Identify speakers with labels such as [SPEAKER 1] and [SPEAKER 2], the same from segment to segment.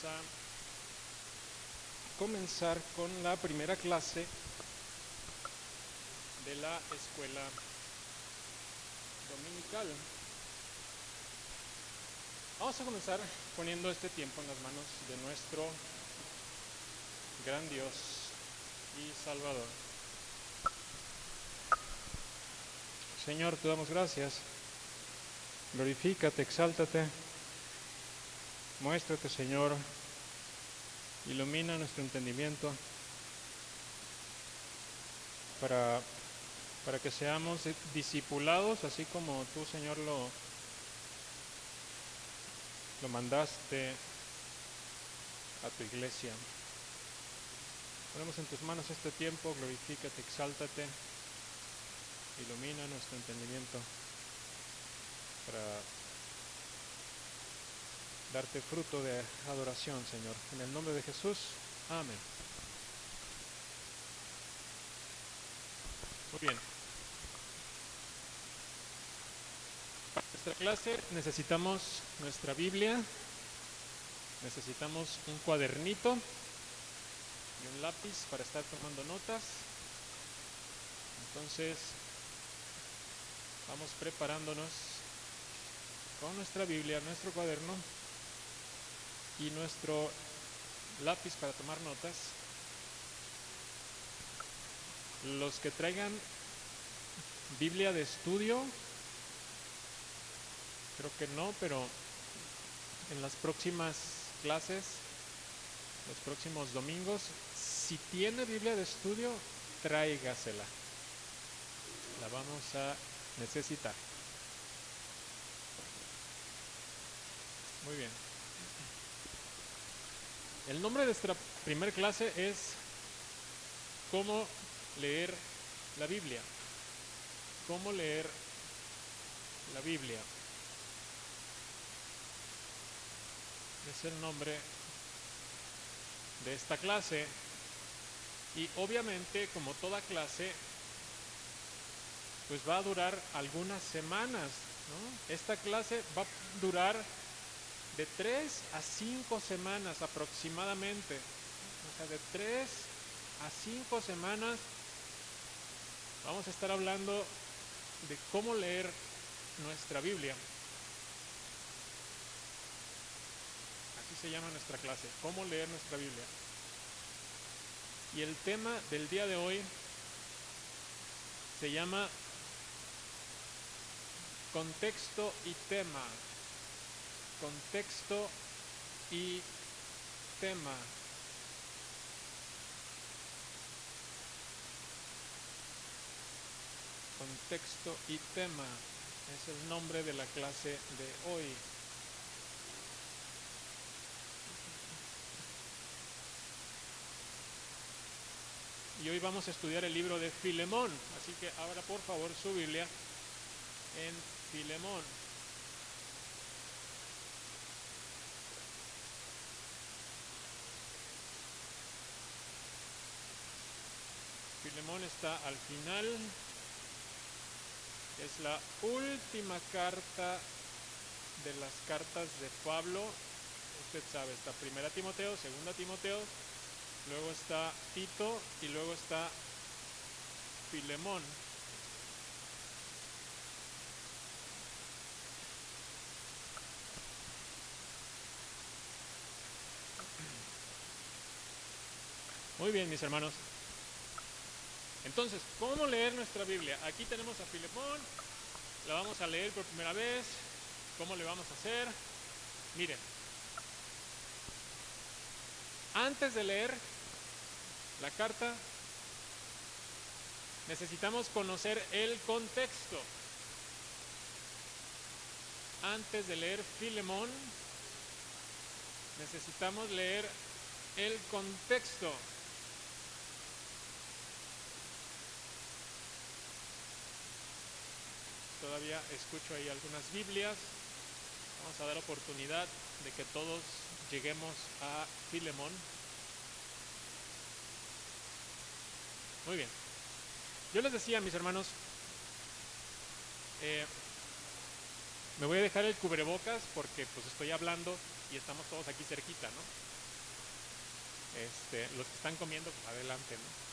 [SPEAKER 1] a comenzar con la primera clase de la escuela dominical. Vamos a comenzar poniendo este tiempo en las manos de nuestro gran Dios y Salvador. Señor, te damos gracias. Glorifícate, exáltate. Muéstrate, Señor. Ilumina nuestro entendimiento para que seamos discipulados, así como tú, Señor, lo mandaste a tu iglesia. Ponemos en tus manos este tiempo, glorifícate, exáltate, ilumina nuestro entendimiento para darte fruto de adoración, Señor. En el nombre de Jesús, amén. Muy bien. Para nuestra clase necesitamos nuestra Biblia, necesitamos un cuadernito y un lápiz para estar tomando notas. Entonces, vamos preparándonos con nuestra Biblia, nuestro cuaderno y nuestro lápiz para tomar notas. Los que traigan Biblia de estudio, creo que no, pero en las próximas clases, los próximos domingos, si tiene Biblia de estudio, tráigasela. La vamos a necesitar. Muy bien. El nombre de nuestra primera clase es ¿Cómo leer la Biblia? ¿Cómo leer la Biblia? Es el nombre de esta clase. Y obviamente, como toda clase, pues va a durar algunas semanas, ¿no? Esta clase va a durar de 3 a 5 semanas aproximadamente. O sea, de 3 a 5 semanas vamos a estar hablando de cómo leer nuestra Biblia. Así se llama nuestra clase, cómo leer nuestra Biblia. Y el tema del día de hoy se llama contexto y tema. Contexto y tema. Contexto y tema es el nombre de la clase de hoy. Y hoy vamos a estudiar el libro de Filemón, así que abra por favor su Biblia en Filemón. Filemón está al final, es la última carta de las cartas de Pablo. Usted sabe, está 1 Timoteo, 2 Timoteo, luego está Tito y luego está Filemón. Muy bien, mis hermanos. Entonces, ¿cómo leer nuestra Biblia? Aquí tenemos a Filemón, la vamos a leer por primera vez. ¿Cómo le vamos a hacer? Miren, antes de leer la carta, necesitamos conocer el contexto. Antes de leer Filemón, necesitamos leer el contexto. Todavía escucho ahí algunas Biblias. Vamos a dar oportunidad de que todos lleguemos a Filemón. Muy bien. Yo les decía, mis hermanos, me voy a dejar el cubrebocas porque pues estoy hablando y estamos todos aquí cerquita, ¿no? Los que están comiendo, pues adelante, ¿no?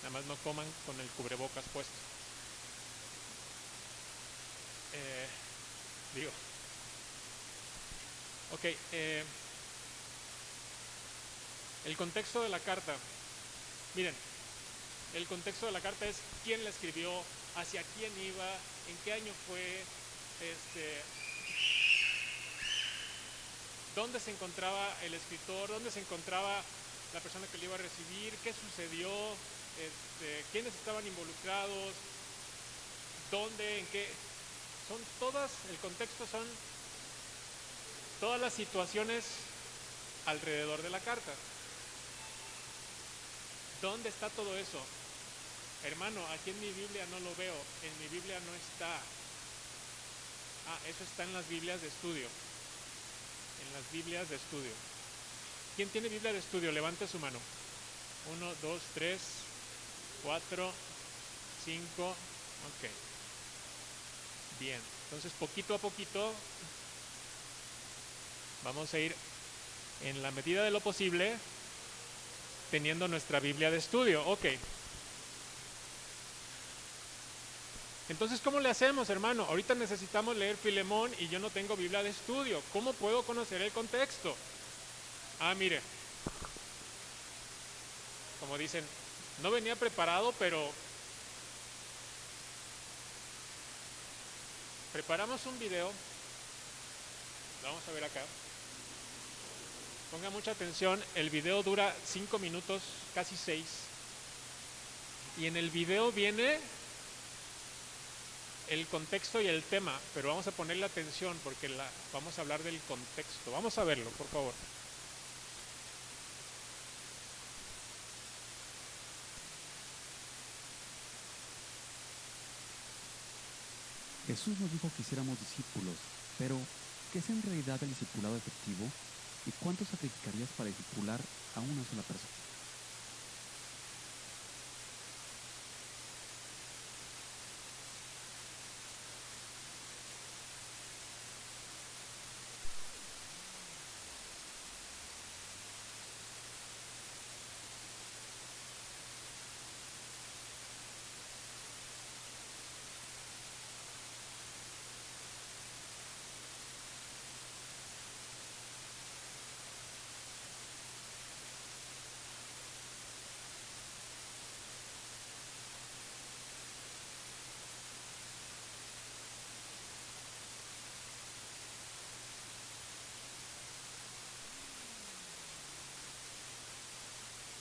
[SPEAKER 1] Nada más no coman con el cubrebocas puesto. Digo, ok, el contexto de la carta. Miren, el contexto de la carta es quién la escribió, hacia quién iba, en qué año fue, dónde se encontraba el escritor, dónde se encontraba la persona que le iba a recibir, qué sucedió, quiénes estaban involucrados, dónde, en qué. Son todas, el contexto son todas las situaciones alrededor de la carta. ¿Dónde está todo eso? Hermano, aquí en mi Biblia no lo veo, en mi Biblia no está. Eso está en las Biblias de estudio. En las Biblias de estudio. ¿Quién tiene Biblia de estudio? Levante su mano. 1, 2, 3, 4, 5. Ok. Bien. Entonces, poquito a poquito vamos a ir, en la medida de lo posible, teniendo nuestra Biblia de estudio. Ok. Entonces, ¿cómo le hacemos, hermano? Ahorita necesitamos leer Filemón y yo no tengo Biblia de estudio. ¿Cómo puedo conocer el contexto? Mire, como dicen, no venía preparado, pero preparamos un video. Lo vamos a ver acá. Ponga mucha atención, el video dura 5 minutos, casi 6. Y en el video viene el contexto y el tema, pero vamos a ponerle atención porque vamos a hablar del contexto. Vamos a verlo, por favor.
[SPEAKER 2] Jesús nos dijo que hiciéramos discípulos, pero ¿qué es en realidad el discipulado efectivo? ¿Y cuánto sacrificarías para discipular a una sola persona?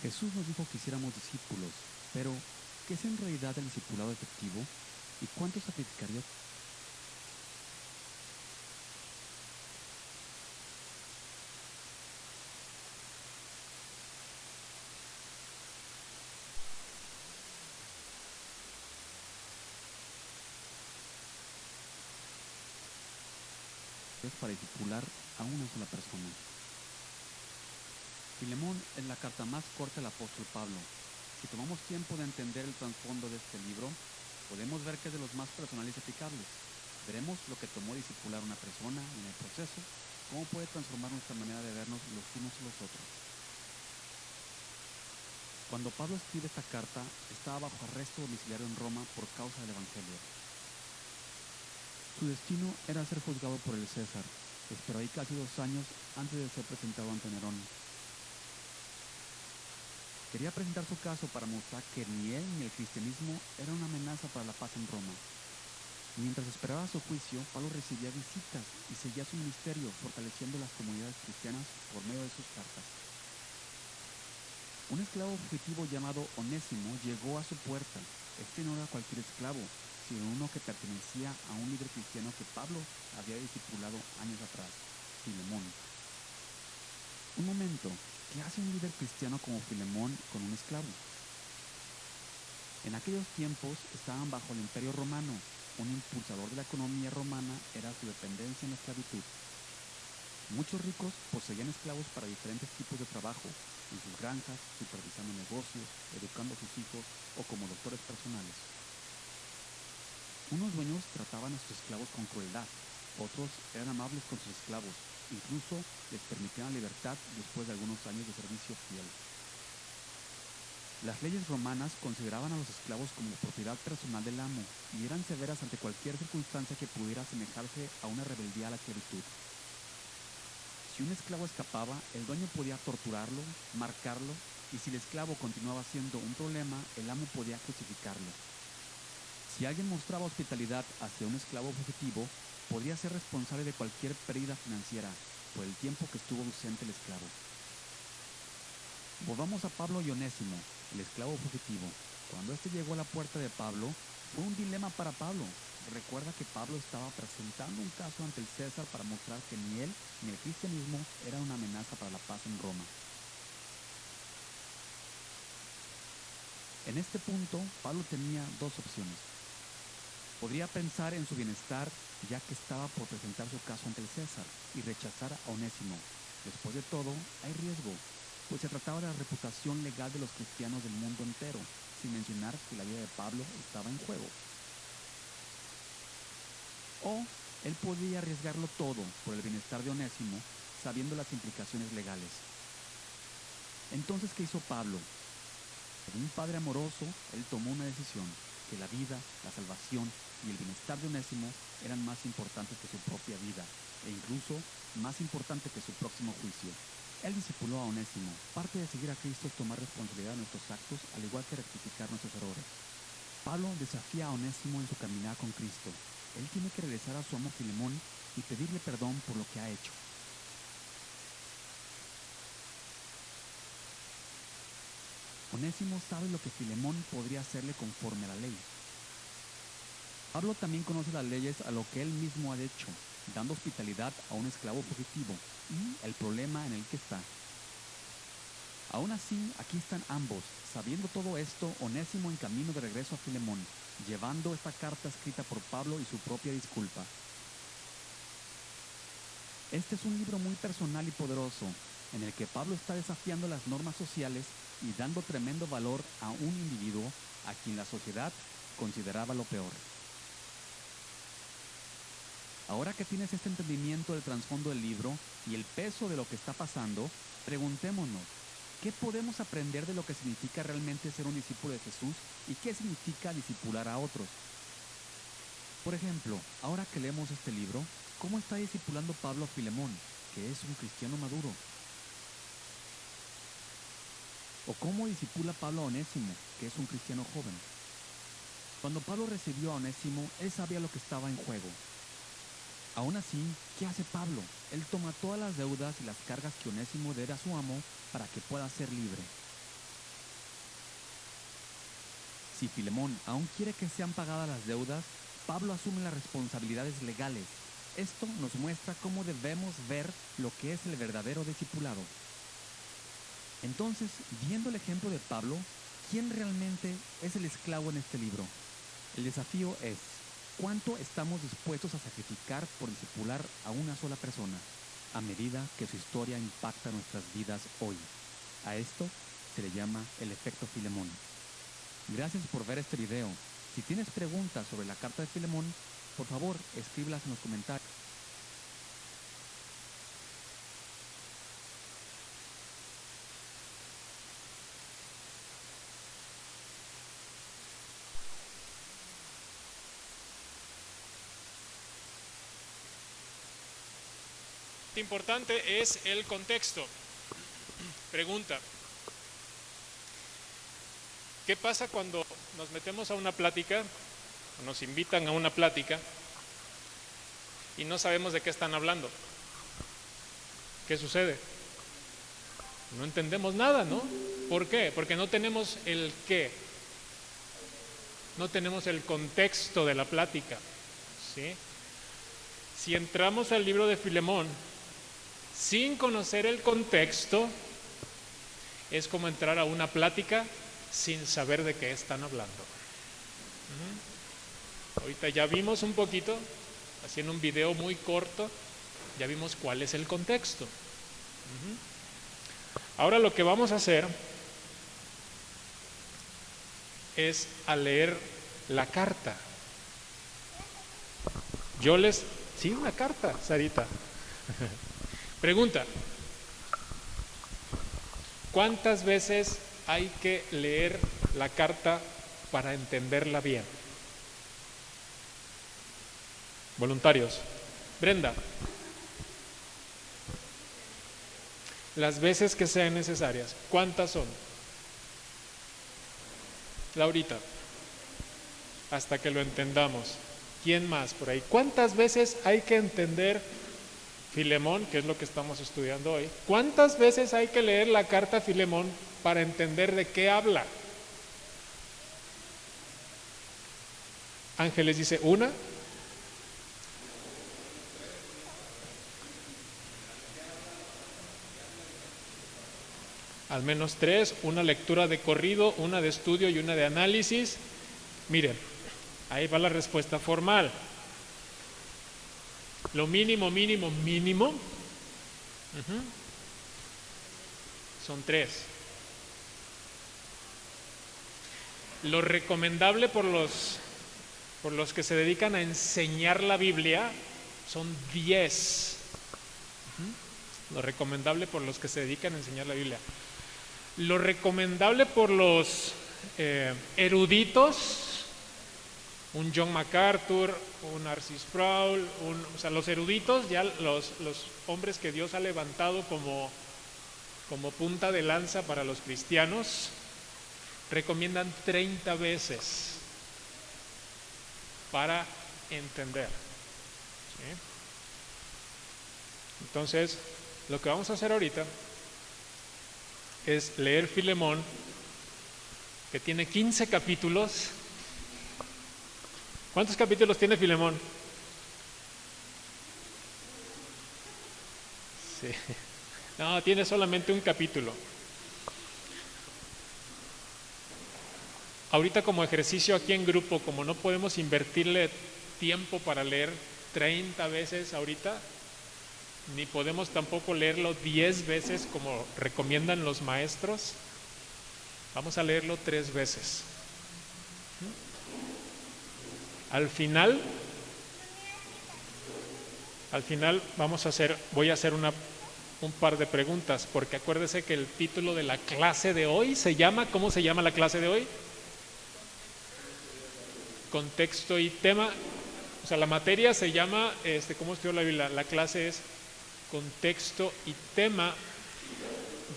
[SPEAKER 2] Jesús nos dijo que hiciéramos discípulos, pero ¿qué es en realidad el discipulado efectivo? ¿Y cuánto sacrificarías? Para discipular a una sola persona. Filemón es la carta más corta del apóstol Pablo. Si tomamos tiempo de entender el trasfondo de este libro, podemos ver que es de los más personales y aplicables. Veremos lo que tomó discipular a una persona y en el proceso, cómo puede transformar nuestra manera de vernos los unos a los otros. Cuando Pablo escribe esta carta, estaba bajo arresto domiciliario en Roma por causa del Evangelio. Su destino era ser juzgado por el César. Esperó ahí casi 2 años antes de ser presentado ante Nerón. Quería presentar su caso para mostrar que ni él ni el cristianismo era una amenaza para la paz en Roma. Mientras esperaba su juicio, Pablo recibía visitas y seguía su ministerio, fortaleciendo las comunidades cristianas por medio de sus cartas. Un esclavo fugitivo llamado Onésimo llegó a su puerta. Este no era cualquier esclavo, sino uno que pertenecía a un líder cristiano que Pablo había discipulado años atrás, Filemón. Un momento, ¿qué hace un líder cristiano como Filemón con un esclavo? En aquellos tiempos estaban bajo el Imperio Romano. Un impulsador de la economía romana era su dependencia en la esclavitud. Muchos ricos poseían esclavos para diferentes tipos de trabajo, en sus granjas, supervisando negocios, educando a sus hijos o como doctores personales. Unos dueños trataban a sus esclavos con crueldad. Otros eran amables con sus esclavos, incluso les permitían la libertad después de algunos años de servicio fiel. Las leyes romanas consideraban a los esclavos como propiedad personal del amo y eran severas ante cualquier circunstancia que pudiera asemejarse a una rebeldía a la esclavitud. Si un esclavo escapaba, el dueño podía torturarlo, marcarlo, y si el esclavo continuaba siendo un problema, el amo podía crucificarlo. Si alguien mostraba hospitalidad hacia un esclavo fugitivo, podría ser responsable de cualquier pérdida financiera por el tiempo que estuvo ausente el esclavo. Volvamos a Pablo y Onésimo, el esclavo fugitivo. Cuando éste llegó a la puerta de Pablo, fue un dilema para Pablo. Recuerda que Pablo estaba presentando un caso ante el César para mostrar que ni él ni el cristianismo eran una amenaza para la paz en Roma. En este punto, Pablo tenía dos opciones. Podría pensar en su bienestar, ya que estaba por presentar su caso ante el César, y rechazar a Onésimo. Después de todo, hay riesgo, pues se trataba de la reputación legal de los cristianos del mundo entero, sin mencionar que la vida de Pablo estaba en juego. O él podía arriesgarlo todo por el bienestar de Onésimo, sabiendo las implicaciones legales. Entonces, ¿qué hizo Pablo? Como un padre amoroso, él tomó una decisión, que la vida, la salvación y el bienestar de Onésimo eran más importantes que su propia vida, e incluso más importante que su próximo juicio. Él discipuló a Onésimo. Parte de seguir a Cristo es tomar responsabilidad de nuestros actos, al igual que rectificar nuestros errores. Pablo desafía a Onésimo en su caminar con Cristo. Él tiene que regresar a su amo Filemón y pedirle perdón por lo que ha hecho. Onésimo sabe lo que Filemón podría hacerle conforme a la ley. Pablo también conoce las leyes a lo que él mismo ha hecho, dando hospitalidad a un esclavo fugitivo y el problema en el que está. Aún así, aquí están ambos. Sabiendo todo esto, Onésimo en camino de regreso a Filemón, llevando esta carta escrita por Pablo y su propia disculpa. Este es un libro muy personal y poderoso, en el que Pablo está desafiando las normas sociales y dando tremendo valor a un individuo a quien la sociedad consideraba lo peor. Ahora que tienes este entendimiento del trasfondo del libro y el peso de lo que está pasando, preguntémonos, ¿qué podemos aprender de lo que significa realmente ser un discípulo de Jesús y qué significa discipular a otros? Por ejemplo, ahora que leemos este libro, ¿cómo está discipulando Pablo a Filemón, que es un cristiano maduro? ¿O cómo discipula Pablo a Onésimo, que es un cristiano joven? Cuando Pablo recibió a Onésimo, él sabía lo que estaba en juego. Aún así, ¿qué hace Pablo? Él toma todas las deudas y las cargas que Onésimo debe a su amo para que pueda ser libre. Si Filemón aún quiere que sean pagadas las deudas, Pablo asume las responsabilidades legales. Esto nos muestra cómo debemos ver lo que es el verdadero discipulado. Entonces, viendo el ejemplo de Pablo, ¿quién realmente es el esclavo en este libro? El desafío es, ¿cuánto estamos dispuestos a sacrificar por discipular a una sola persona, a medida que su historia impacta nuestras vidas hoy? A esto se le llama el efecto Filemón. Gracias por ver este video. Si tienes preguntas sobre la carta de Filemón, por favor, escríbelas en los comentarios.
[SPEAKER 1] Importante es el contexto. Pregunta: ¿qué pasa cuando nos metemos a una plática, o nos invitan a una plática, y no sabemos de qué están hablando? ¿Qué sucede? No entendemos nada, ¿no? ¿Por qué? Porque no tenemos el qué. No tenemos el contexto de la plática, ¿sí? Si entramos al libro de Filemón sin conocer el contexto, es como entrar a una plática sin saber de qué están hablando. Ahorita ya vimos un poquito, haciendo un video muy corto, ya vimos cuál es el contexto. Ahora lo que vamos a hacer es a leer la carta. Sí, una carta, Sarita. Pregunta: ¿cuántas veces hay que leer la carta para entenderla bien? Voluntarios. Brenda. Las veces que sean necesarias. ¿Cuántas son? Laurita. Hasta que lo entendamos. ¿Quién más por ahí? ¿Cuántas veces hay que entender Filemón, que es lo que estamos estudiando hoy? ¿Cuántas veces hay que leer la carta a Filemón para entender de qué habla? Ángeles dice una. Al menos 3, una lectura de corrido, una de estudio y una de análisis. Miren, ahí va la respuesta formal. Lo mínimo, mínimo, mínimo son 3. Lo recomendable por los que se dedican a enseñar la Biblia son 10. Lo recomendable por los que se dedican a enseñar la Biblia. Lo recomendable por los eruditos, un John MacArthur, un R.C. Sproul, o sea, los eruditos, ya los hombres que Dios ha levantado como punta de lanza para los cristianos, recomiendan 30 veces para entender. ¿Sí? Entonces, lo que vamos a hacer ahorita es leer Filemón, que tiene 15 capítulos. ¿Cuántos capítulos tiene Filemón? Sí. No, tiene solamente un capítulo. Ahorita, como ejercicio aquí en grupo, como no podemos invertirle tiempo para leer 30 veces ahorita, ni podemos tampoco leerlo 10 veces como recomiendan los maestros, vamos a leerlo 3 veces. Al final voy a hacer un par de preguntas, porque acuérdese que el título de la clase de hoy se llama, ¿cómo se llama la clase de hoy? Contexto y tema. O sea, la materia se llama, ¿cómo estudió la Biblia? La clase es contexto y tema.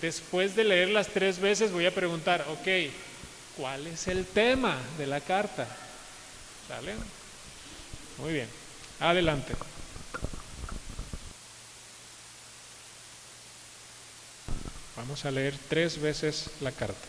[SPEAKER 1] Después de leerlas 3 veces voy a preguntar, ok, ¿cuál es el tema de la carta? ¿Sale? Muy bien, adelante. Vamos a leer 3 veces la carta.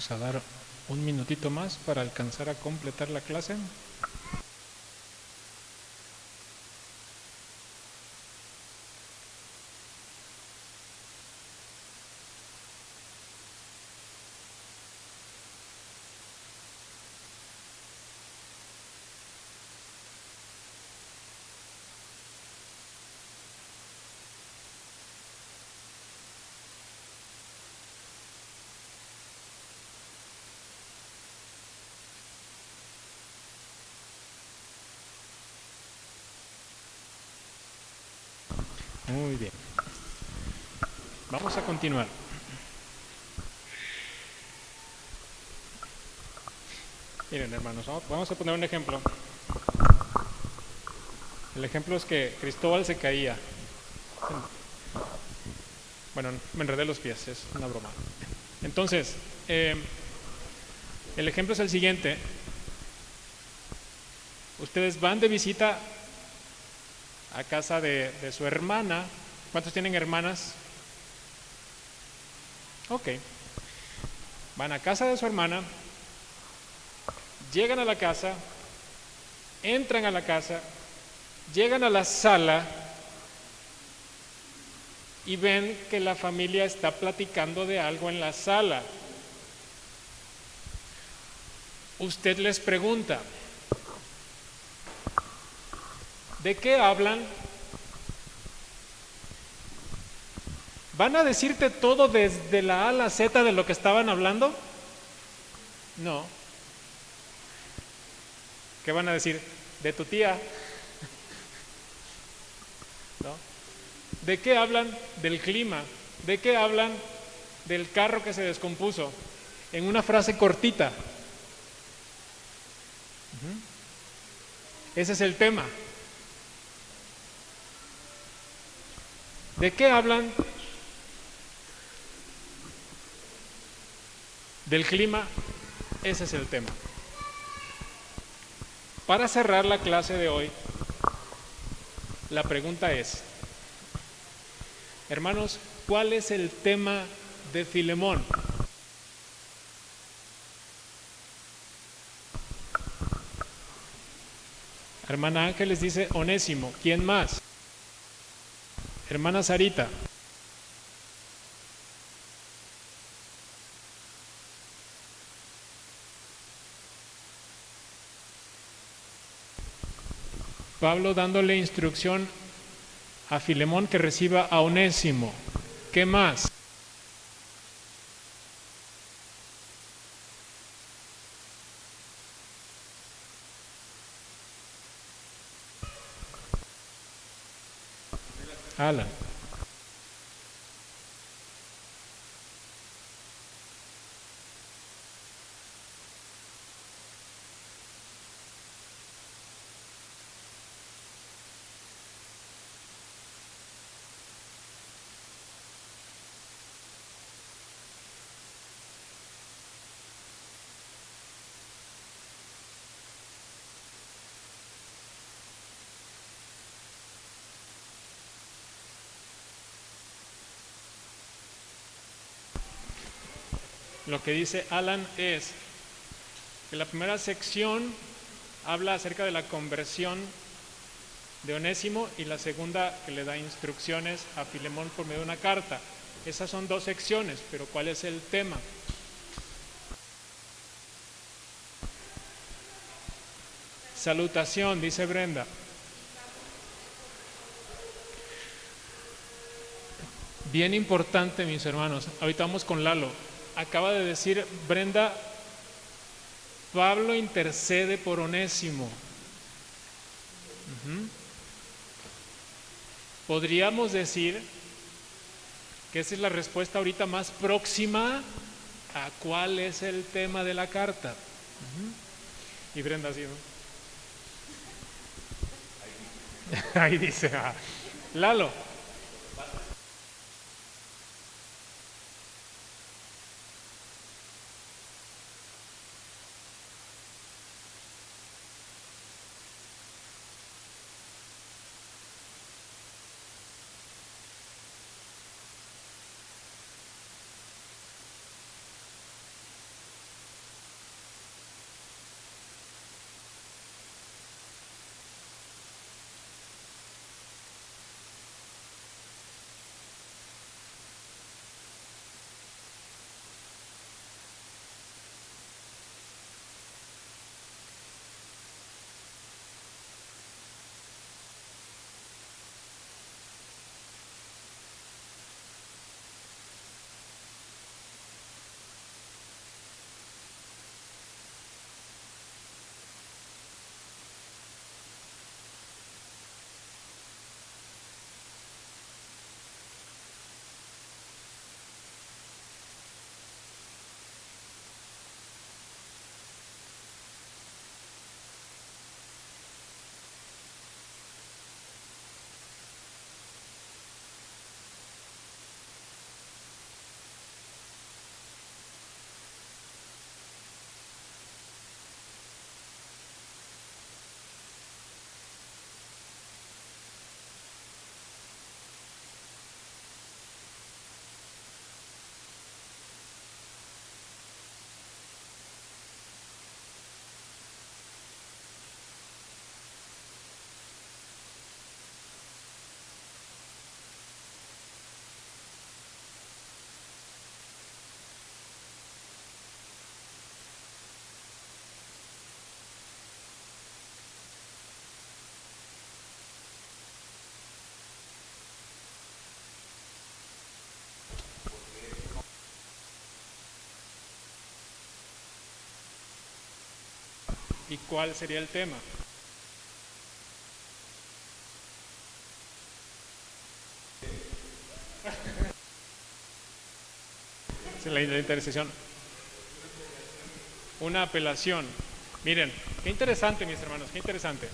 [SPEAKER 1] Vamos a dar un minutito más para alcanzar a completar la clase. Muy bien. Vamos a continuar. Miren, hermanos, vamos a poner un ejemplo. El ejemplo es que Cristóbal se caía. Bueno, me enredé los pies, es una broma. Entonces, el ejemplo es el siguiente. Ustedes van de visita a casa de su hermana. ¿Cuántos tienen hermanas? Ok. Van a casa de su hermana, llegan a la casa, entran a la casa, llegan a la sala y ven que la familia está platicando de algo en la sala. Usted les pregunta, ¿de qué hablan? ¿Van a decirte todo desde la A a la Z de lo que estaban hablando? No. ¿Qué van a decir? De tu tía. ¿No? ¿De qué hablan? Del clima. ¿De qué hablan? Del carro que se descompuso. En una frase cortita. Ese es el tema. ¿De qué hablan? Del clima. Ese es el tema. Para cerrar la clase de hoy, la pregunta es, hermanos, ¿cuál es el tema de Filemón? Hermana Ángeles dice Onésimo. ¿Quién más? Hermana Sarita. Pablo dándole instrucción a Filemón que reciba a Onésimo. ¿Qué más? Alan. Lo que dice Alan es que la primera sección habla acerca de la conversión de Onésimo y la segunda que le da instrucciones a Filemón por medio de una carta. Esas son dos secciones, pero ¿cuál es el tema? Salutación, dice Brenda. Bien importante, mis hermanos. Ahorita vamos con Lalo. Acaba de decir Brenda, Pablo intercede por Onésimo. Podríamos decir que esa es la respuesta ahorita más próxima a cuál es el tema de la carta. Y Brenda así, ¿no? Ahí dice, Lalo. ¿Y cuál sería el tema? La intercesión. Una apelación. Miren, qué interesante, mis hermanos, qué interesante.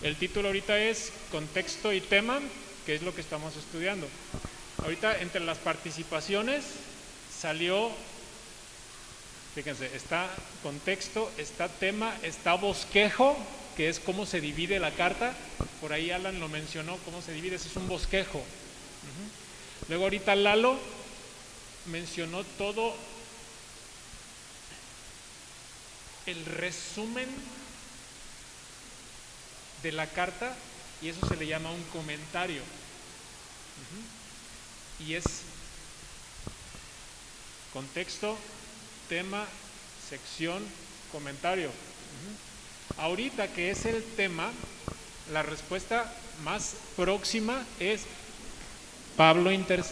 [SPEAKER 1] El título ahorita es Contexto y tema, que es lo que estamos estudiando. Ahorita entre las participaciones salió, fíjense, está contexto, está tema, está bosquejo, que es cómo se divide la carta. Por ahí Alan lo mencionó, cómo se divide, ese es un bosquejo. Luego ahorita Lalo mencionó todo el resumen de la carta, y eso se le llama un comentario. Y es contexto, tema, sección, comentario. Ahorita que es el tema, la respuesta más próxima es Pablo intercede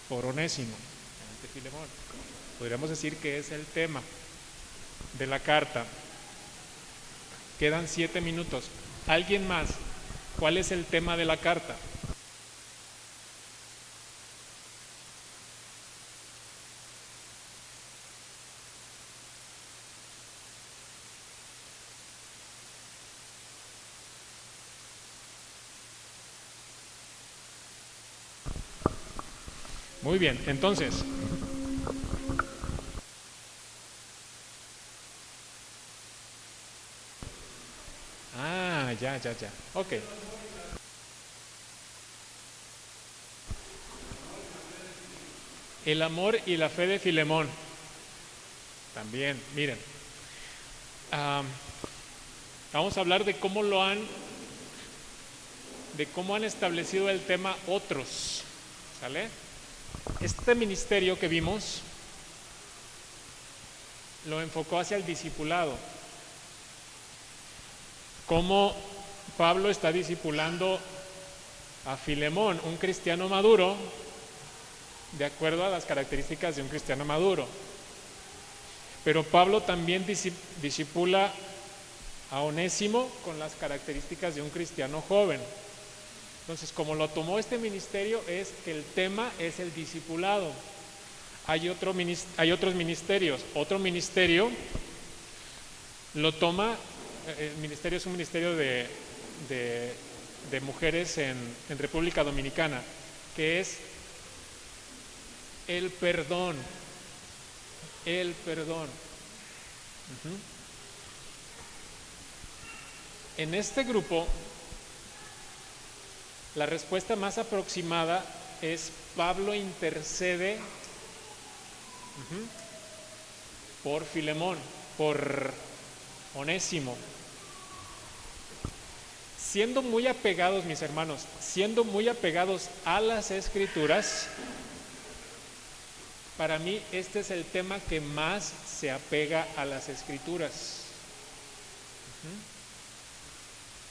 [SPEAKER 1] por Onésimo ante Filemón. Podríamos decir que es el tema de la carta. Quedan 7 minutos. ¿Alguien más? ¿Cuál es el tema de la carta? Muy bien, entonces, ya, ok. El amor y la fe de Filemón. También, miren, vamos a hablar de cómo han establecido el tema otros, ¿sale? Este ministerio que vimos lo enfocó hacia el discipulado. Cómo Pablo está discipulando a Filemón, un cristiano maduro, de acuerdo a las características de un cristiano maduro. Pero Pablo también discipula a Onésimo con las características de un cristiano joven. Entonces, como lo tomó este ministerio, es que el tema es el discipulado. Hay otros ministerios. Otro ministerio lo toma, el ministerio es un ministerio de mujeres en República Dominicana, que es el perdón. El perdón. En este grupo, la respuesta más aproximada es Pablo intercede por Filemón, por Onésimo. Siendo muy apegados, mis hermanos, siendo muy apegados a las Escrituras, para mí este es el tema que más se apega a las Escrituras.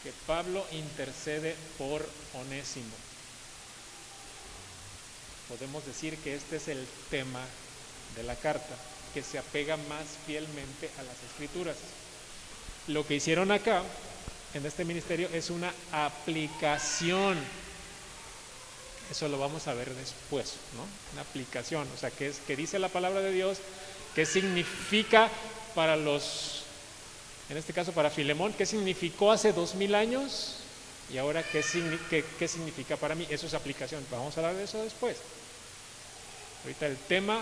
[SPEAKER 1] Que Pablo intercede por Onésimo. Podemos decir que este es el tema de la carta, que se apega más fielmente a las Escrituras. Lo que hicieron acá, en este ministerio, es una aplicación. Eso lo vamos a ver después, ¿no? Una aplicación, o sea, que dice la palabra de Dios, qué significa para en este caso para Filemón, qué significó hace 2000 años y ahora qué significa para mí. Eso es aplicación. Vamos a hablar de eso después. Ahorita el tema,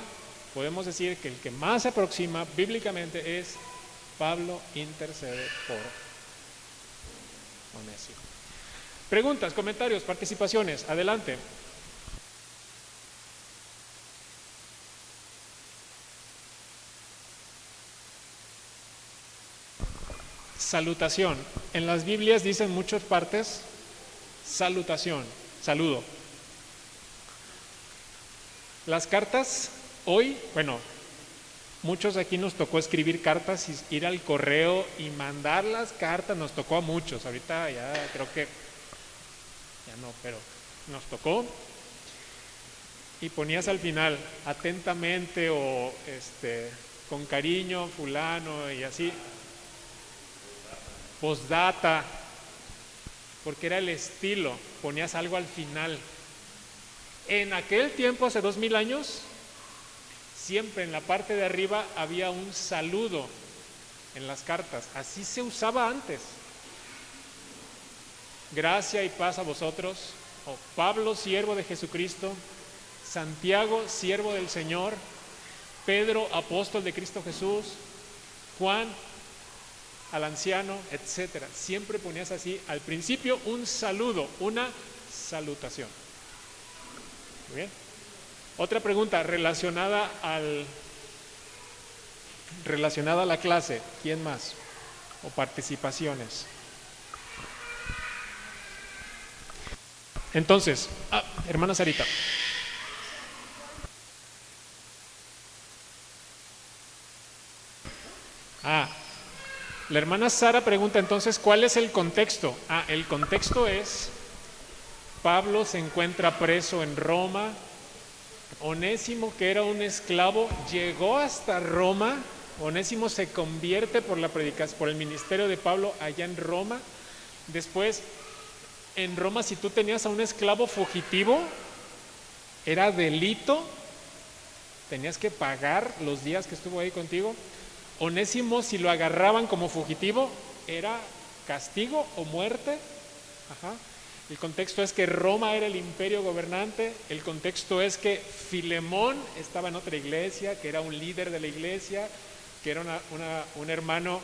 [SPEAKER 1] podemos decir que el que más se aproxima bíblicamente es Pablo intercede por Onésimo. Preguntas, comentarios, participaciones, adelante. Salutación. En las Biblias dicen muchas partes salutación, saludo. Las cartas hoy, bueno, muchos aquí nos tocó escribir cartas y ir al correo y mandar las cartas, nos tocó a muchos. Ahorita ya creo que ya no, pero nos tocó. y ponías al final, atentamente o con cariño, fulano y así, postdata, porque era el estilo, ponías algo al final. En aquel tiempo, hace 2000 años, siempre en la parte de arriba había un saludo en las cartas, así se usaba antes. Gracia y paz a vosotros, o Pablo, siervo de Jesucristo, Santiago, siervo del Señor, Pedro, apóstol de Cristo Jesús, Juan, al anciano, etcétera. Siempre ponías así al principio un saludo, una salutación. Muy bien. Otra pregunta relacionada a la clase. ¿Quién más? O participaciones. Entonces, hermana Sarita. La hermana Sara pregunta entonces, ¿cuál es el contexto? El contexto es, Pablo se encuentra preso en Roma, Onésimo, que era un esclavo, llegó hasta Roma, Onésimo se convierte por la predicación, por el ministerio de Pablo allá en Roma. Después, en Roma, si tú tenías a un esclavo fugitivo, era delito, tenías que pagar los días que estuvo ahí contigo. Onésimo, si lo agarraban como fugitivo, era castigo o muerte. El contexto es que Roma era el imperio gobernante. El contexto es que Filemón estaba en otra iglesia, que era un líder de la iglesia, que era un hermano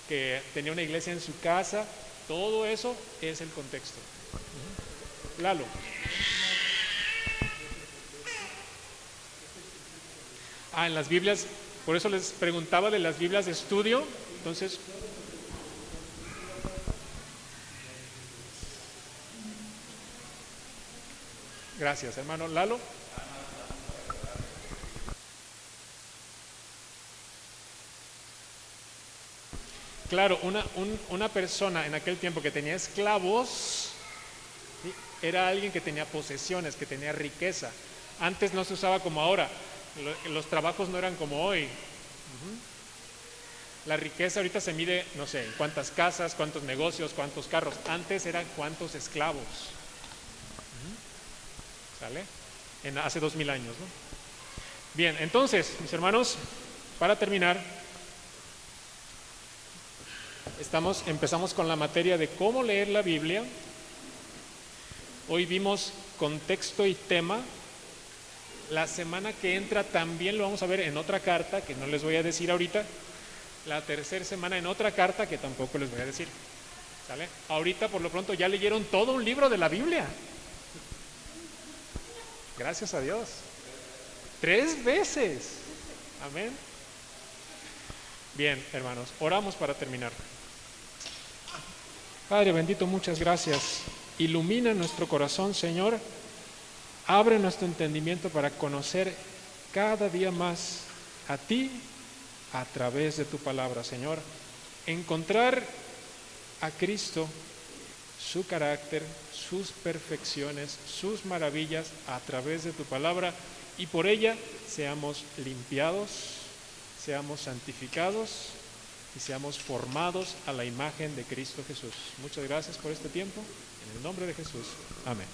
[SPEAKER 1] que tenía una iglesia en su casa. Todo eso es el contexto. Lalo. En las Biblias, por eso les preguntaba de las Biblias de estudio. Entonces, gracias, hermano Lalo. Claro, una persona en aquel tiempo que tenía esclavos, ¿sí?, era alguien que tenía posesiones, que tenía riqueza. Antes no se usaba como ahora, los trabajos no eran como hoy. La riqueza ahorita se mide, no sé, cuántas casas, cuántos negocios, cuántos carros. Antes eran cuántos esclavos. ¿Sale? Hace 2000 años, ¿no? Bien, entonces, mis hermanos, para terminar, empezamos con la materia de cómo leer la Biblia. Hoy vimos contexto y tema. La semana que entra también lo vamos a ver en otra carta, que no les voy a decir ahorita. La tercera semana en otra carta, que tampoco les voy a decir. ¿Sale? Ahorita, por lo pronto, ya leyeron todo un libro de la Biblia. Gracias a Dios. 3 veces. Amén. Bien, hermanos, oramos para terminar. Padre bendito, muchas gracias. Ilumina nuestro corazón, Señor. Abre nuestro entendimiento para conocer cada día más a ti a través de tu palabra, Señor. Encontrar a Cristo, su carácter, sus perfecciones, sus maravillas a través de tu palabra, y por ella seamos limpiados, seamos santificados y seamos formados a la imagen de Cristo Jesús. Muchas gracias por este tiempo. En el nombre de Jesús. Amén.